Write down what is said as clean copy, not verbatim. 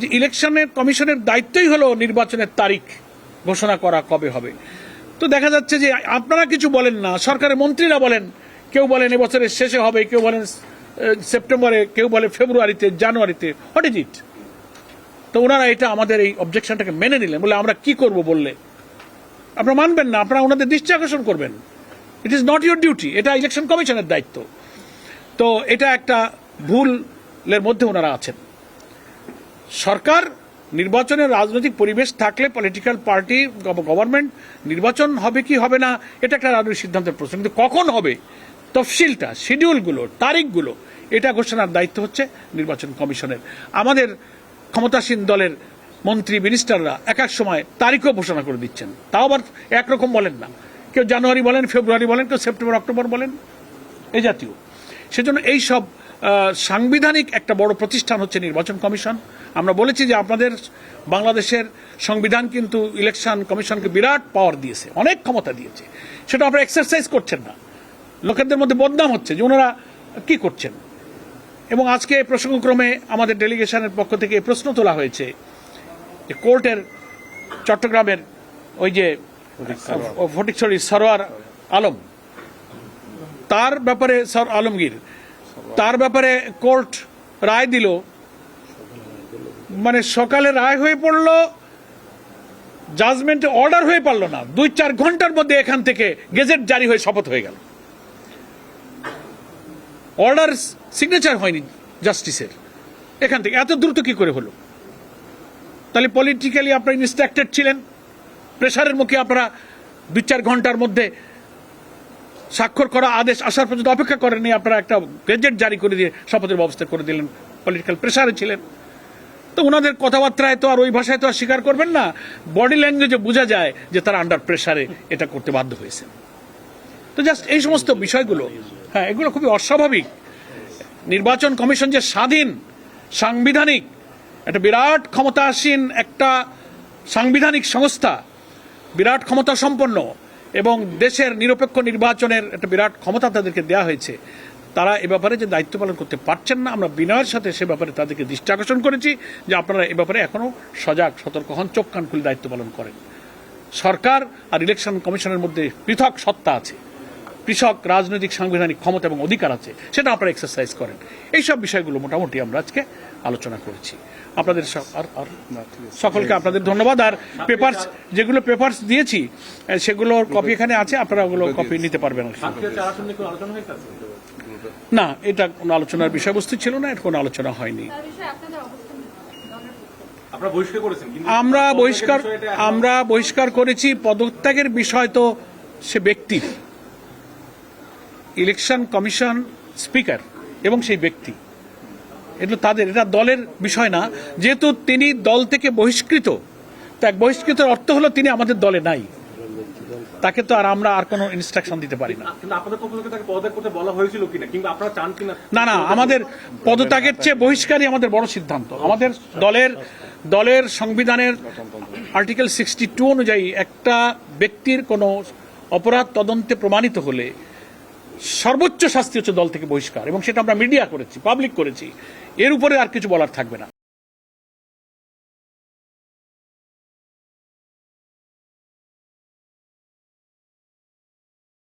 যে ইলেকশনের কমিশনের দায়িত্বই হলো নির্বাচনের তারিখ ঘোষণা করা কবে হবে। তো দেখা যাচ্ছে যে আপনারা কিছু বলেন না, সরকারের মন্ত্রীরা বলেন, কেউ বলেন এবছরের শেষে হবে, কেউ বলেন সেপ্টেম্বরে, কেউ বলে ফেব্রুয়ারিতে, জানুয়ারিতে। What is it? তো ওনারা এটা আমাদের এই অবজেকশনটাকে মেনে নিলেন, বলে আমরা কি করব বললে আপনারা মানবেন না, আপনারা ওনাদের দৃষ্টি আকর্ষণ করবেন। It is not your duty, এটা ইলেকশন কমিশনের দায়িত্ব। তো এটা একটা ভুলের মধ্যে ওনারা আছেন। সরকার নির্বাচনের রাজনৈতিক পরিবেশ থাকলে পলিটিক্যাল পার্টি গভর্নমেন্ট নির্বাচন হবে কি হবে না এটা একটা রাজনৈতিক সিদ্ধান্তের প্রশ্ন, কিন্তু কখন হবে তফসিলটা, শিডিউলগুলো, তারিখগুলো এটা ঘোষণার দায়িত্ব হচ্ছে নির্বাচন কমিশনের। আমাদের ক্ষমতাসীন দলের মন্ত্রী মিনিস্টাররা এক এক সময় তারিখও ঘোষণা করে দিচ্ছেন, তাও আবার একরকম বলেন না। কেউ জানুয়ারি বলেন, ফেব্রুয়ারি বলেন, কেউ সেপ্টেম্বর অক্টোবর বলেন, এই জাতীয়। সেজন্য এই সব সাংবিধানিক একটা বড় প্রতিষ্ঠান হচ্ছে নির্বাচন কমিশন। আমরা বলেছি যে আপনাদের বাংলাদেশের সংবিধান কিন্তু ইলেকশন কমিশনকে বিরাট পাওয়ার দিয়েছে, অনেক ক্ষমতা দিয়েছে, সেটা আপনারা এক্সারসাইজ করছেন না। লোকেদের মধ্যে বদনাম হচ্ছে যে ওনারা কি করছেন। এবং আজকে প্রসঙ্গক্রমে আমাদের ডেলিগেশনের পক্ষ থেকে এই প্রশ্ন তোলা হয়েছে যে কোর্টের চট্টগ্রামের ওই যে ফটিকছড়ি সরোয়ার আলম, তার ব্যাপারে সর আলমগীর, তার ব্যাপারে কোর্ট রায় দিল, মানে সকালে রায় হয়ে পড়ল, জাজমেন্টে অর্ডার হয়ে পারল না, 2-4 ঘন্টার মধ্যে এখান থেকে গেজেট জারি হয়ে শপথ হয়ে গেল। অর্ডার সিগনেচার হয়নি জাস্টিসের, এখান থেকে এত দ্রুত কি করে হলো? তাহলে পলিটিক্যালি আপনারা ইনস্ট্রাক্টেড ছিলেন, প্রেসারের মুখে আপনারা 2-4 ঘন্টার মধ্যে স্বাক্ষর করা আদেশ আসার পর্যন্ত অপেক্ষা করেননি, আপনারা একটা গেজেট জারি করে দিয়ে শপথের ব্যবস্থা করে দিলেন, পলিটিক্যাল প্রেসারে ছিলেন। তো ওনাদের কথাবার্তায় তো আর ওই ভাষায় তো আর স্বীকার করবেন না, বডি ল্যাঙ্গুয়েজে বোঝা যায় যে তারা আন্ডার প্রেসারে এটা করতে বাধ্য হয়েছে। তো জাস্ট এই সমস্ত বিষয়গুলো, হ্যাঁ, এগুলো খুবই অস্বাভাবিক। নির্বাচন কমিশন যে স্বাধীন, সাংবিধানিক, একটা বিরাট ক্ষমতাসীন একটা সাংবিধানিক সংস্থা, বিরাট ক্ষমতা সম্পন্ন, এবং দেশের নিরপেক্ষ নির্বাচনের একটা বিরাট ক্ষমতা তাদেরকে দেওয়া হয়েছে, তারা এ ব্যাপারে যে দায়িত্ব পালন করতে পারছেন না, আমরা বিনয়ের সাথে সে ব্যাপারে তাদেরকে দৃষ্টি আকর্ষণ করেছি যে আপনারা এ ব্যাপারে এখনো সজাগ সতর্ক হন, চোখ কান খুলে দায়িত্ব পালন করেন। সরকার আর ইলেকশন কমিশনের মধ্যে পৃথক সত্তা আছে, পৃথক রাজনৈতিক সাংবিধানিক ক্ষমতা এবং অধিকার আছে, সেটা আপনারা এক্সারসাইজ করেন। এইসব বিষয়গুলো মোটামুটি আমরা আজকে আলোচনা করেছি। আপনাদের সকলকে আপনাদের ধন্যবাদ। আর পেপারস, যেগুলো পেপারস দিয়েছি সেগুলোর কপি এখানে আছে, আপনারা ওগুলো কপি নিতে পারবেন। না, এটা কোনো আলোচনার বিষয়বস্তু ছিল না, এটা কোনো আলোচনা হয়নি। আমরা বহিষ্কার করেছি। পদত্যাগের বিষয় তো সে ব্যক্তির, ইলেকশন কমিশন স্পিকার এবং সেই ব্যক্তি, এটা তাদের, এটা দলের বিষয় না। যেহেতু তিনি দল থেকে বহিষ্কৃত, তাই বহিষ্কৃতের অর্থ হলো তিনি আমাদের দলে নাই, তাকে তো আর আমরা আর কোনো ইনস্ট্রাকশন দিতে পারি না। না না, আমাদের পদত্যাগের চেয়ে বহিষ্কারই আমাদের বড় সিদ্ধান্ত। আমাদের দলের সংবিধানের আর্টিকেল 62 অনুযায়ী একটা ব্যক্তির কোনো অপরাধ তদন্তে প্রমাণিত হলে সর্বোচ্চ শাস্তি হচ্ছে দল থেকে বহিষ্কার, এবং সেটা আমরা মিডিয়া করেছি, পাবলিক করেছি। এর উপরে আর কিছু বলার থাকবে না।